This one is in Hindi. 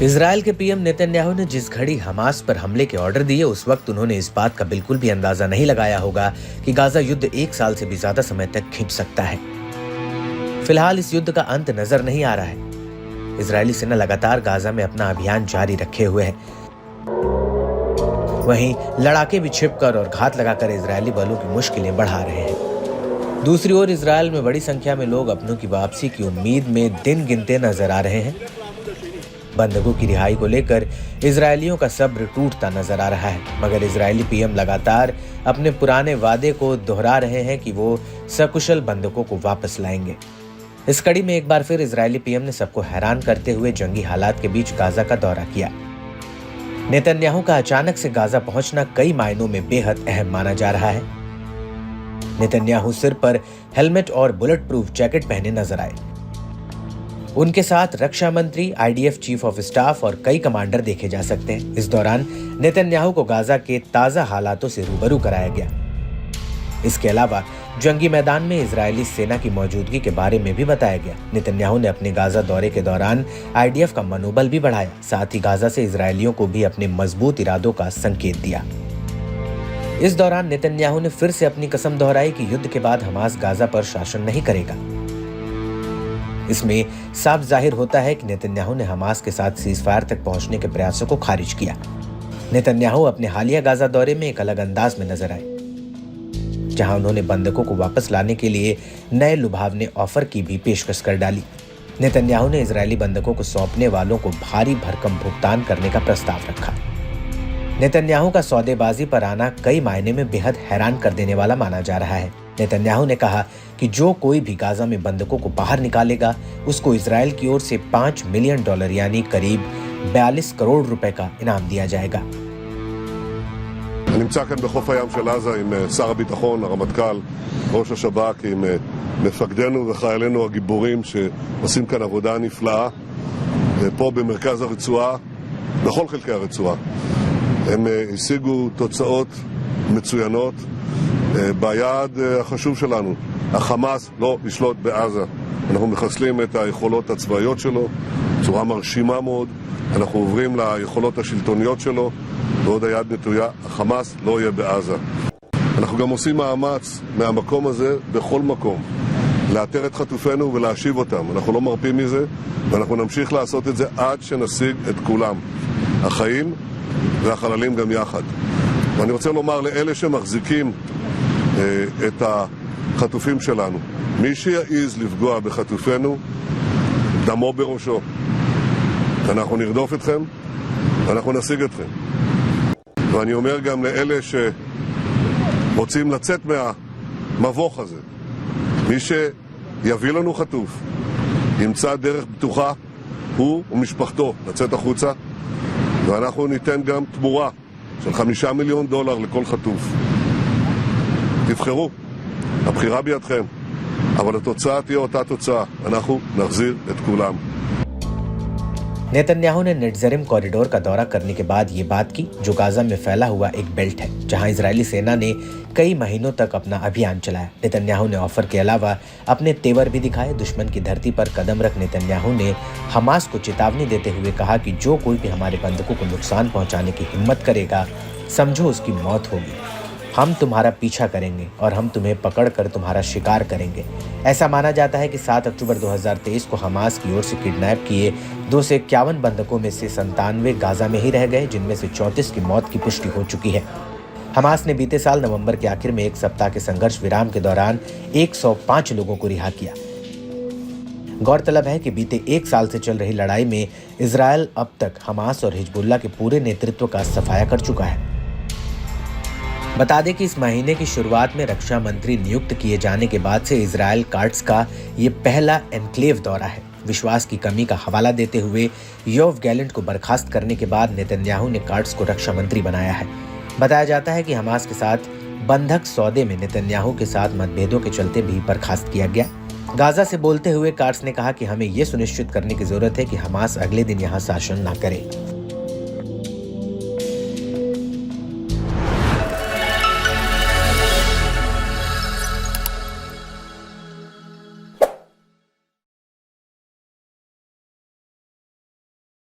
इजरायल के पीएम नेतन्याहू ने जिस घड़ी हमास पर हमले के ऑर्डर दिए, उस वक्त उन्होंने इस बात का बिल्कुल भी अंदाजा नहीं लगाया होगा कि गाजा युद्ध 1 साल से भी ज्यादा समय तक खिंच सकता है। फिलहाल इस युद्ध का अंत नजर नहीं आ रहा है। इजरायली सेना लगातार गाजा में अपना अभियान जारी रखे हुए है। वहीं लड़ाके भी छिपकर और घात लगाकर इजरायली बलों की मुश्किलें बढ़ा रहे हैं। दूसरी ओर इजरायल में बड़ी संख्या में लोग अपनों की वापसी की उम्मीद में दिन गिनते नजर आ रहे हैं। बंधकों की रिहाई को लेकर इजरायलियों का सब्र टूटता नजर आ रहा है, मगर इजरायली पीएम लगातार अपने पुराने वादे को दोहरा रहे हैं कि वो सकुशल बंधकों को वापस लाएंगे। इस कड़ी में एक बार फिर इजरायली पीएम ने सबको हैरान करते हुए जंगी हालात के बीच गाजा का दौरा किया। नेतन्याहू का अचानक से गाजा पहुंचना कई मायनों में बेहद अहम माना जा रहा है। नेतन्याहू सिर पर हेलमेट और बुलेट प्रूफ जैकेट पहने नजर आए। उनके साथ रक्षा मंत्री, आईडीएफ चीफ ऑफ स्टाफ और कई कमांडर देखे जा सकते हैं। इस दौरान नेतन्याहू को गाजा के ताजा हालातों से रूबरू कराया गया। इसके अलावा जंगी मैदान में इजरायली सेना की मौजूदगी के बारे में भी बताया गया। नेतन्याहू ने अपने गाजा दौरे के दौरान आईडीएफ का मनोबल भी बढ़ाया, साथ ही गाजा से इजरायलियों को भी अपने मजबूत इरादों का संकेत दिया। इस दौरान नेतन्याहू ने फिर से अपनी कसम दोहराई कि युद्ध के बाद हमास गाजा पर शासन नहीं करेगा। इसमें साफ जाहिर होता है कि नेतन्याहू ने हमास के साथ सीजफायर तक पहुंचने के प्रयासों को खारिज किया। नेतन्याहू अपने हालिया गाजा दौरे में एक अलग अंदाज में नजर आए, जहां उन्होंने बंधकों को वापस लाने के लिए नए लुभावने ऑफर की भी पेशकश कर डाली। नेतन्याहू ने इजरायली बंधकों को सौंपने वालों को भारी भरकम भुगतान करने का प्रस्ताव रखा। नेतन्याहू का सौदेबाजी पर आना कई मायने में बेहद हैरान कर देने वाला माना जा रहा है। नेतन्याहू ने कहा कि जो कोई भी गाजा में बंधकों को बाहर निकालेगा, उसको इजरायल की ओर से $5 मिलियन यानी करीब 42 करोड़ रुपए का इनाम दिया जाएगा। אני נמצא כאן בחוף הים של עזה עם שר הביטחון, הרמטכ"ל, ראש השב"כ, עם מפקדינו וחיילינו הגיבורים שעושים כאן עבודה נפלאה פה במרכז הרצועה, בכל חלקי הרצועה. הם השיגו תוצאות מצוינות ביעד החשוב שלנו. החמאס לא ישלוט בעזה. אנחנו מחסלים את היכולות הצבאיות שלו בצורה מרשימה מאוד. אנחנו עוברים ליכולות השלטוניות שלו, ועוד היד נטויה. החמאס לא יהיה בעזה. אנחנו גם עושים מאמץ מהמקום הזה בכל מקום לאתר את חטופינו ולהשיב אותם. אנחנו לא מרפים מזה, ואנחנו נמשיך לעשות את זה עד שנשיג את כולם, החיים והחללים גם יחד. ואני רוצה לומר לאלה שמחזיקים את החטופים שלנו, מי שיעז לפגוע בחטופינו, דמו בראשו. אנחנו נרדוף אתכם, ואנחנו נשיג אתכם. ואני אומר גם לאלה שרוצים לצאת מהמבוך הזה, מי שיביא לנו חטוף, ימצא דרך בטוחה, הוא ומשפחתו, לצאת החוצה, ואנחנו ניתן גם תמורה של $5 מיליון לכל חטוף. תבחרו, הבחירה בידכם, אבל התוצאה תהיה אותה תוצאה, אנחנו נחזיר את כולם. नेतन्याहू ने नेट्ज़ेरिम कॉरिडोर का दौरा करने के बाद ये बात की, जो गाजा में फैला हुआ एक बेल्ट है, जहां इजरायली सेना ने कई महीनों तक अपना अभियान चलाया। नेतन्याहू ने ऑफर के अलावा अपने तेवर भी दिखाए। दुश्मन की धरती पर कदम रख नेतन्याहू ने हमास को चेतावनी देते हुए कहा कि जो कोई भी हमारे बंधकों को नुकसान पहुंचाने की हिम्मत करेगा, समझो उसकी मौत होगी। हम तुम्हारा पीछा करेंगे और हम तुम्हें पकड़कर तुम्हारा शिकार करेंगे। ऐसा माना जाता है कि 7 अक्टूबर 2023 को हमास की ओर से किडनैप किए 251 बंधकों में से 97 गाजा में ही रह गए, जिनमें से 34 की मौत की पुष्टि हो चुकी है। हमास ने बीते साल नवंबर के आखिर में एक सप्ताह के संघर्ष विराम के दौरान 105 लोगों को रिहा किया। गौरतलब है कि बीते 1 साल से चल रही लड़ाई में इजरायल अब तक हमास और हिजबुल्लाह के पूरे नेतृत्व का सफाया कर चुका है। बता दें कि इस महीने की शुरुआत में रक्षा मंत्री नियुक्त किए जाने के बाद से इजरायल कार्ड्स का ये पहला एनक्लेव दौरा है। विश्वास की कमी का हवाला देते हुए योव गैलेंट को बर्खास्त करने के बाद नेतन्याहू ने कार्ड्स को रक्षा मंत्री बनाया है। बताया जाता है कि हमास के साथ बंधक सौदे में नेतन्याहू के साथ मतभेदों के चलते भी बर्खास्त किया गया। गाजा से बोलते हुए कार्ड्स ने कहा कि हमें यह सुनिश्चित करने की जरूरत है कि हमास अगले दिन यहाँ शासन न करे।